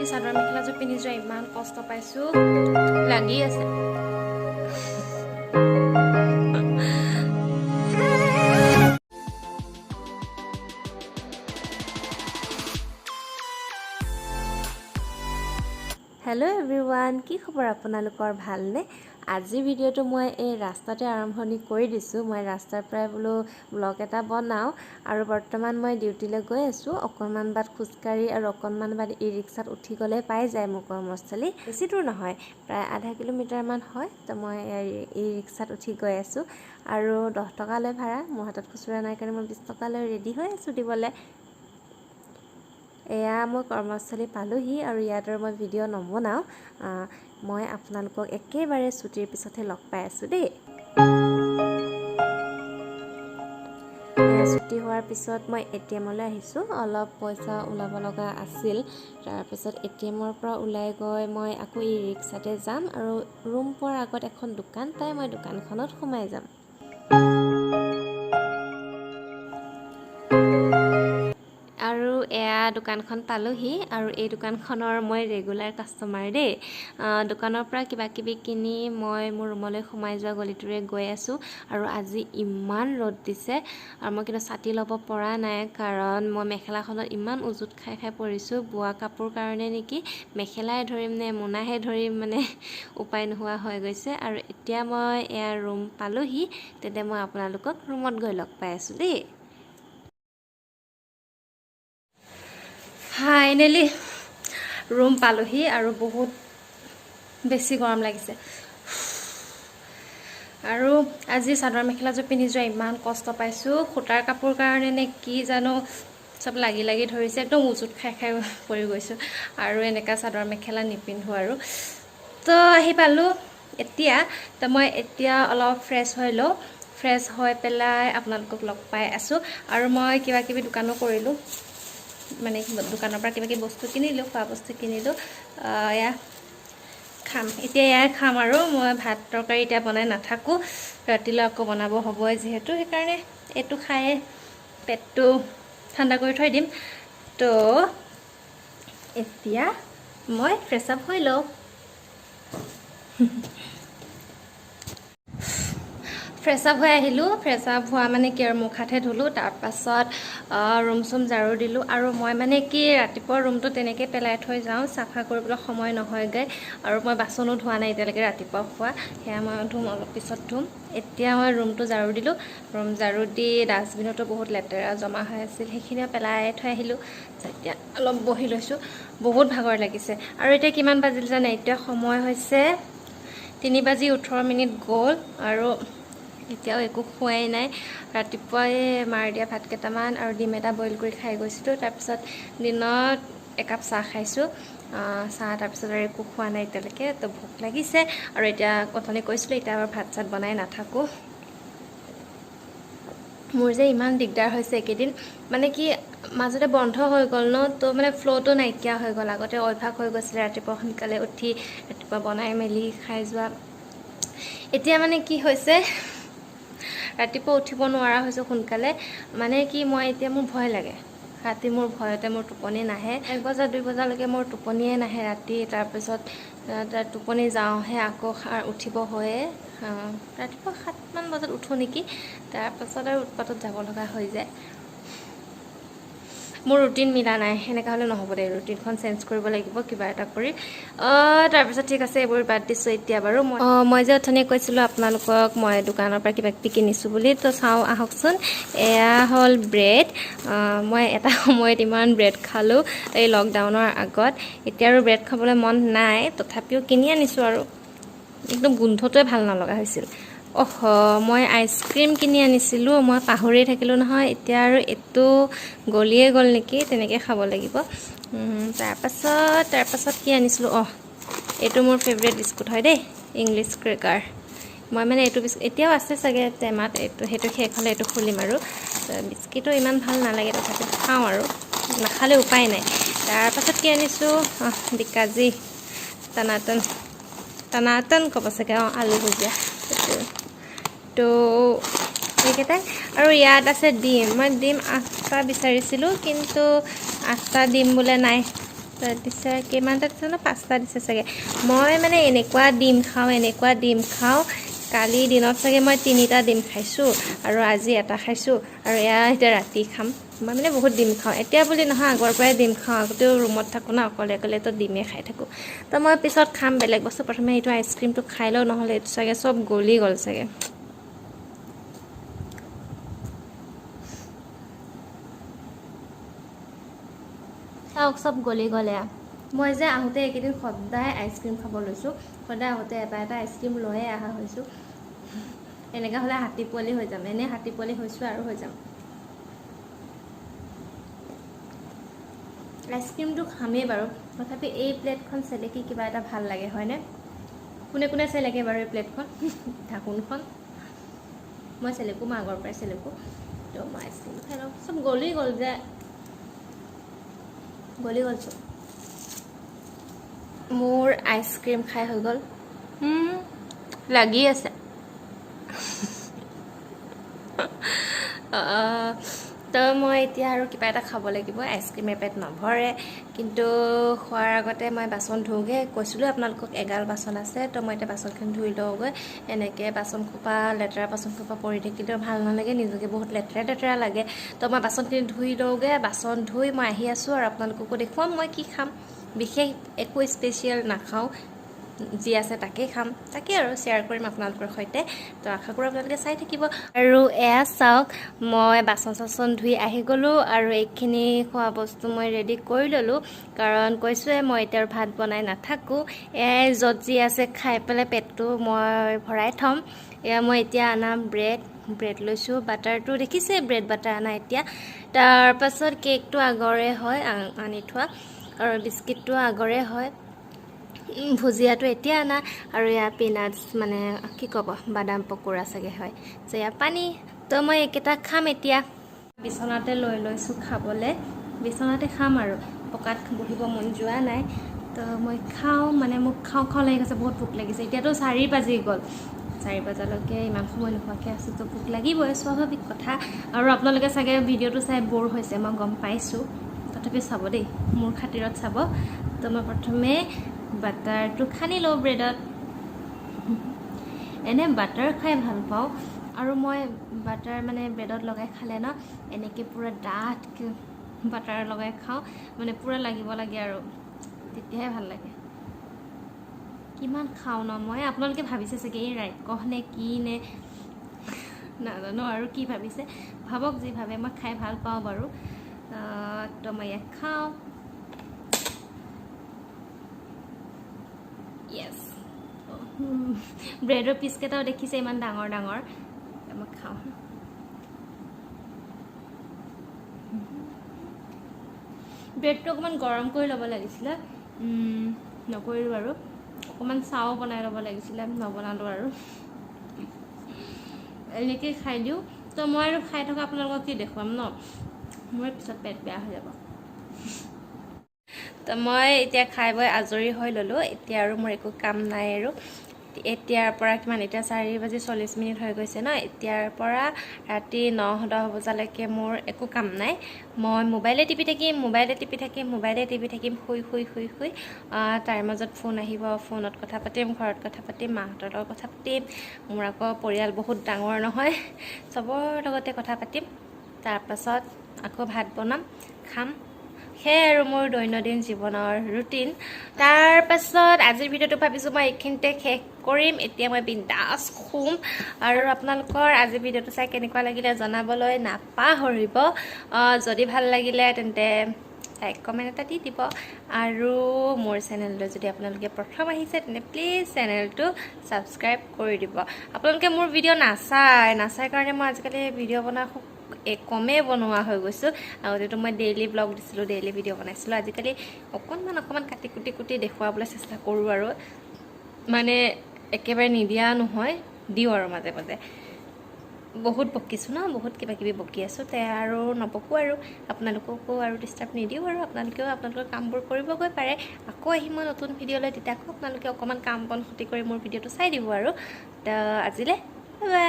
আজি চাদৰ মেখেলাযোৰ পিন্ধি যোৱা ইমান কষ্ট পাইছোঁ লাগি আছে हेलो एवरीवन কি খবৰ আপোনালোকৰ ভালনে আজি ভিডিওটো মই এই ৰাস্তাতে আৰম্ভণি কৰি দিছো মই ৰাস্তাৰ পৰাই বলো ব্লগ এটা বনাও আৰু বৰ্তমান মই ডিউটিলৈ গৈ আছো অকনমান বাট খুজকাৰি আৰু অকনমান বাট ই ৰিক্সাত উঠি গলে পাই যায় মোৰ কৰ্মস্থলী বেছি দূৰ নহয় প্ৰায় আধা কিলোমিটাৰ মান হয় তো মই ই ৰিক্সাত উঠি গৈ আছো আৰু 10 টকা লৈ ভাড়া মোৰ হাতত খুচুৰা নাই কাৰণে মই 20 টকা লৈ ৰেডি হৈ আছো দিবলে এয়া মই কৰ্মস্থলী পালোহি আৰু ইয়াৰ মই ভিডিঅ' নবনাও মই আপোনালোকক একেবাৰে ছুটিৰ পিছতহে লগ পাই আছো দেই ছুটি হোৱাৰ পিছত মই এটিএমলৈ আহিছো অলপ পইচা ওলাব লগা আছিল তাৰ পিছত এটিএমৰ পৰা ওলাই গৈ মই আকৌ ই ৰিক্সাতে যাম আৰু ৰুম পোৱাৰ আগত এখন দোকান পাই মই দোকানখনত সোমাই যাম এয়া দোকানখন পালোহি আৰু এই দোকানখনৰ মই ৰেগুলাৰ কাষ্টমাৰ দেই দোকানৰ পৰা কিবা কিবি কিনি মই মোৰ ৰুমলৈ সোমাই যোৱা গলিটোৰে গৈ আছো আৰু আজি ইমান ৰ'দ দিছে আৰু মই কিন্তু ছাতি ল'ব পৰা নাই কাৰণ মই মেখেলাখনত ইমান উজুত খাই পৰিছো বোৱা কাপোৰ কাৰণে নেকি মেখেলাই ধৰিম নে মোনাহে ধৰিম মানে উপায় নোহোৱা হৈ গৈছে আৰু এতিয়া মই এয়া ৰুম পালোহি তেতে মই আপোনালোকক ৰুমত গৈ লগ পাই আছো দেই ফাইনেলি ৰুম পালোহি আৰু বহুত বেছি গৰম লাগিছে আৰু আজি চাদৰ মেখেলাযোৰ পিন্ধি যোৱা ইমান কষ্ট পাইছোঁ খুটাৰ কাপোৰ কাৰণে নে কি জানো সব লাগি ধৰিছে একদম উজুত খাই পৰি গৈছোঁ আৰু এনেকা চাদৰ মেখেলা নিপিন্ধো আৰু তো আহি পালোঁ এতিয়া তো মই এতিয়া অলপ ফ্ৰেছ হৈ লওঁ ফ্ৰেছ হৈ পেলাই আপোনালোকক লগ পাই আছোঁ আৰু মই কিবা কিবি দোকানো কৰিলোঁ মানে দোকানৰ পৰা কিবা কি বস্তু কিনিলো খোৱা বস্তু কিনিলো এয়া খাম এতিয়া ইয়াৰ খাম আৰু মই ভাত তৰকাৰী এতিয়া বনাই নাথাকো ৰাতিলৈ আকৌ বনাব হ'বই যেহেতু সেইকাৰণে এটো খাই পেটটো ঠাণ্ডা কৰি থৈ দিম তো এতিয়া মই ফ্ৰেছ আপ হৈ লওঁ ফ্ৰেছ আপ হৈ আহিলোঁ ফ্ৰেছ আপ হোৱা মানে কি আৰু মুখ হাতহে ধুলোঁ তাৰপাছত ৰুম চুম ঝাৰু দিলোঁ আৰু মই মানে কি ৰাতিপুৱা ৰুমটো তেনেকৈ পেলাই থৈ যাওঁ চাফা কৰিবলৈ সময় নহয়গৈ আৰু মই বাচনো ধোৱা নাই এতিয়ালৈকে ৰাতিপুৱা খোৱা সেয়া মই ধুম অলপ পিছত ধুম এতিয়া মই ৰুমটো ঝাৰু দিলোঁ ৰুম ঝাৰু দি ডাষ্টবিনতো বহুত লেতেৰা জমা হৈ আছিল সেইখিনিও পেলাই থৈ আহিলোঁ এতিয়া অলপ বহি লৈছোঁ বহুত ভাগৰ লাগিছে আৰু এতিয়া কিমান বাজিল জানে এতিয়া সময় হৈছে 3:18 গ'ল আৰু এতিয়াও একো খোৱাই নাই ৰাতিপুৱাই মাৰ দিয়া ভাত কেইটামান আৰু ডিম এটা বইল কৰি খাই গৈছিলোঁ তাৰপিছত দিনত একাপ চাহ খাইছোঁ চাহ তাৰপিছত আৰু একো খোৱা নাই এতিয়ালৈকে তো ভোক লাগিছে আৰু এতিয়া কথানে কৈছিলোঁ এতিয়া আৰু ভাত চাত বনাই নাথাকোঁ মোৰ যে ইমান দিগদাৰ হৈছে একেদিন মানে কি মাজতে বন্ধ হৈ গ'ল ন তো মানে ফ্ল'টো নাইকিয়া হৈ গ'ল আগতে অভ্যাস হৈ গৈছিলে ৰাতিপুৱা সোনকালে উঠি ৰাতিপুৱা বনাই মেলি খাই যোৱা এতিয়া মানে কি হৈছে ৰাতিপুৱা উঠিব নোৱাৰা হৈছোঁ সোনকালে মানে কি মই এতিয়া মোৰ ভয় লাগে ৰাতি মোৰ ভয়তে মোৰ টোপনি নাহে 1 বজা 2 বজালৈকে মোৰ টোপনিয়ে নাহে ৰাতি তাৰপিছত টোপনি যাওঁহে আকৌ উঠিব হয়ে ৰাতিপুৱা 7 মান বজাত উঠো নেকি তাৰপাছত আৰু উৎপাতত যাব লগা হৈ যায় মোৰ ৰুটিন মিলা নাই এনেকা হলে নহব দে ৰুটিনখন চেঞ্জ কৰিব লাগিব কিবা এটা কৰি তাৰপিছত ঠিক আছে এইবোৰ বাদ দিছোঁ এতিয়া বাৰু মই যে অথনি কৈছিলোঁ আপোনালোকক মই দোকানৰ পৰা কিবা কিবি কিনিছোঁ বুলি তো চাওঁ আহকচোন এয়া হ'ল ব্ৰেড মই এটা সময়ত ইমান ব্ৰেড খালোঁ এই লকডাউনৰ আগত এতিয়া আৰু ব্ৰেড খাবলৈ মন নাই তথাপিও কিনি আনিছোঁ আৰু একদম গোন্ধটোৱে ভাল নলগা হৈছিল মই আইচক্ৰীম কিনি আনিছিলোঁ মই পাহৰিয়ে থাকিলোঁ নহয় এতিয়া আৰু এটো গলিয়ে গ'ল নেকি তেনেকৈ খাব লাগিব তাৰপাছত কি আনিছিলোঁ এইটো মোৰ ফেভৰেট বিস্কুট হয় দেই ইংলিছ ক্ৰেকাৰ মই মানে এইটো বিস্কুট এতিয়াও আছে চাগে টেমাত সেইটো শেষ হ'লে এইটো খুলিম আৰু বিস্কিটো ইমান ভাল নালাগে তথাপি খাওঁ আৰু নাখালে উপায় নাই তাৰপাছত কি আনিছোঁ ডিকাজি টানাটন ক'ব চাগে আলু ভুজিয়া তো এইকেইটাই আৰু ইয়াত আছে ডিম মই ডিম 8টা বিচাৰিছিলোঁ কিন্তু 8টা ডিম বোলে নাই দিছে কিমানটা দিছে ন 5টা দিছে চাগে মই মানে এনেকুৱা ডিম খাওঁ কালি দিনত চাগে মই 3টা ডিম খাইছোঁ আৰু আজি এটা খাইছোঁ আৰু এয়া এতিয়া ৰাতি খাম মই মানে বহুত ডিম খাওঁ এতিয়া বুলি নহয় আগৰ পৰাই ডিম খাওঁ আগতেও ৰুমত থাকোঁ না অকলে তো ডিমেই খাই থাকোঁ তো মই পিছত খাম বেলেগ বস্তু প্ৰথমে এইটো আইচক্ৰীমটো খাই লওঁ নহ'লে এইটো চাগে চব গলি গ'ল চাগে চাওক চব গলি গ'লে মই যে আহোঁতে এইকেইদিন সদায় আইচক্ৰীম খাব লৈছোঁ সদায় আহোঁতে এটা আইচক্ৰীম লৈয়ে অহা হৈছোঁ এনেকৈ হ'লে হাতী পোৱালি হৈ যাম এনেই হাতী পোৱালি হৈছোঁ আৰু হৈ যাম আইচক্ৰীমটো খামেই বাৰু তথাপি এই প্লেটখন চেলেকি কিবা এটা ভাল লাগে হয়নে কোনে কোনে চেলেকে বাৰু এই প্লেটখন ঢাকোনখন মই চেলেকোঁ মই আগৰ পৰাই চেলেকোঁ তো মই আইচক্ৰীম খাই লওঁ চব গলি গ'ল যে গলি গ'ল চব মোৰ আইচক্ৰীম খাই হৈ গ'ল লাগি আছে তো মই এতিয়া আৰু কিবা এটা খাব লাগিব আইচক্ৰীমে পেট নভৰে কিন্তু খোৱাৰ আগতে মই বাচন ধুওঁগৈ কৈছিলোঁ আপোনালোকক এগাল বাচন আছে তো মই এতিয়া বাচনখিনি ধুই লওঁগৈ এনেকৈ লেতেৰা বাচন খোপা পৰি থাকিলেও ভাল নালাগে নিজকে বহুত লেতেৰা লাগে তো মই বাচনখিনি ধুই লওঁগৈ বাচন ধুই মই আহি আছোঁ আৰু আপোনালোককো দেখুৱাম মই কি খাম বিশেষ একো স্পেচিয়েল নাখাওঁ যি আছে তাকেই খাম তাকে আৰু শ্বেয়াৰ কৰিম আপোনালোকৰ সৈতে তো আশা কৰোঁ আপোনালোকে চাই থাকিব আৰু এয়া চাওক মই বাচন ধুই আহি গ'লোঁ আৰু এইখিনি খোৱা বস্তু মই ৰেডি কৰি ল'লোঁ কাৰণ কৈছোঁৱে মই এতিয়া ভাত বনাই নাথাকোঁ এয়াই য'ত যি আছে খাই পেলাই পেটটো মই ভৰাই থ'ম এয়া মই এতিয়া আনা ব্ৰেড লৈছোঁ বাটাৰটো দেখিছে ব্ৰেড বাটাৰ আনা এতিয়া তাৰপাছত কেকটো আগৰে হয় আনি থোৱা আৰু বিস্কিটটো আগৰে হয় ভুজিয়াটো এতিয়া আনা আৰু ইয়াৰ পিনাটছ মানে কি ক'ব বাদাম পকোৰা চাগে হয় যে ইয়াৰ পানী তো মই এইকেইটা খাম এতিয়া বিচনাতে লৈ লৈছোঁ খাবলৈ বিচনাতে খাম আৰু পকাত বহিব মন যোৱা নাই তো মই খাওঁ মানে মোক খাওঁ লাগি গৈছে বহুত ভোক লাগিছে এতিয়াতো 4 বাজি গ'ল 4 বজালৈকে ইমান সময় নোখোৱাকৈ আছোঁ তো ভোক লাগিবই স্বাভাৱিক কথা আৰু আপোনালোকে চাগে ভিডিঅ'টো চাই বৰ হৈছে মই গম পাইছোঁ তথাপি চাব দেই মোৰ খাতিৰত চাব তো মই প্ৰথমে বাটাৰটো সানি লওঁ ব্ৰেডত এনে বাটাৰ খাই ভাল পাওঁ আৰু মই বাটাৰ মানে ব্ৰেডত লগাই খালে ন এনেকৈ পূৰা ডাঠকৈ বাটাৰ লগাই খাওঁ মানে পূৰা লাগিব লাগে আৰু তেতিয়াহে ভাল লাগে কিমান খাওঁ ন মই আপোনালোকে ভাবিছে চাগে এই ৰাক্ষস নে কি নে নাজানো আৰু কি ভাবিছে ভাবক যি ভাবে মই খাই ভাল পাওঁ বাৰু তো মই ইয়াক খাওঁ য়েছ ব্ৰেডৰ পিচকেইটাও দেখিছে ইমান ডাঙৰ মই খাওঁ ব্ৰেডটো অকণমান গৰম কৰি ল'ব লাগিছিলে নকৰিলোঁ বাৰু অকণমান চাও বনাই ল'ব লাগিছিলে নবনালোঁ আৰু এনেকৈ খাই দিওঁ তো মই আৰু খাই থকা আপোনালোকক কি দেখুৱাম ন মোৰ পিছত পেট বেয়া হৈ যাব তো মই এতিয়া খাই বৈ আজৰি হৈ ল'লোঁ এতিয়া আৰু মোৰ একো কাম নাই আৰু এতিয়াৰ পৰা কিমান এতিয়া 4:40 হৈ গৈছে ন এতিয়াৰ পৰা ৰাতি 9-10 বজালৈকে মোৰ একো কাম নাই মই মোবাইলে টিপি থাকিম শুই তাৰ মাজত ফোন আহিব ফোনত কথা পাতিম ঘৰত কথা পাতিম মাহঁতৰ লগত কথা পাতিম মোৰ আকৌ পৰিয়াল বহুত ডাঙৰ নহয় চবৰ লগতে কথা পাতিম তাৰপাছত আকৌ ভাত বনাম খাম সেয়াই আৰু মোৰ দৈনন্দিন জীৱনৰ ৰুটিন তাৰপাছত আজিৰ ভিডিঅ'টো ভাবিছোঁ মই এইখিনিতে শেষ কৰিম এতিয়া মই বিন্দাছ শুম আৰু আপোনালোকৰ আজি ভিডিঅ'টো চাই কেনেকুৱা লাগিলে জনাবলৈ নাপাহৰিব যদি ভাল লাগিলে তেন্তে লাইক কমেণ্ট এটা দি দিব আৰু মোৰ চেনেললৈ যদি আপোনালোকে প্ৰথম আহিছে তেন্তে প্লিজ চেনেলটো ছাবস্ক্ৰাইব কৰি দিব আপোনালোকে মোৰ ভিডিঅ' নাচায় কাৰণে মই আজিকালি ভিডিঅ' বনাই খুব কমেই বনোৱা হৈ গৈছোঁ আগতেতো মই ডেইলি ব্লগ দিছিলোঁ ডেইলি ভিডিঅ' বনাইছিলোঁ আজিকালি অকণমান কাটি কুটি দেখুৱাবলৈ চেষ্টা কৰোঁ আৰু মানে একেবাৰে নিদিয়া নহয় দিওঁ আৰু মাজে মাজে বহুত বকিছোঁ ন বহুত কিবাকিবি বকি আছোঁ আৰু নবকোঁ আৰু আপোনালোককো আৰু ডিষ্টাৰ্ব নিদিওঁ আৰু আপোনালোকেও আপোনালোকৰ কামবোৰ কৰিবগৈ পাৰে আকৌ আহিম মই নতুন ভিডিঅ'লৈ তেতিয়া আকৌ আপোনালোকে অকণমান কাম বন ক্ষতি কৰি মোৰ ভিডিঅ'টো চাই দিব আৰু আজিলৈ বাই বাই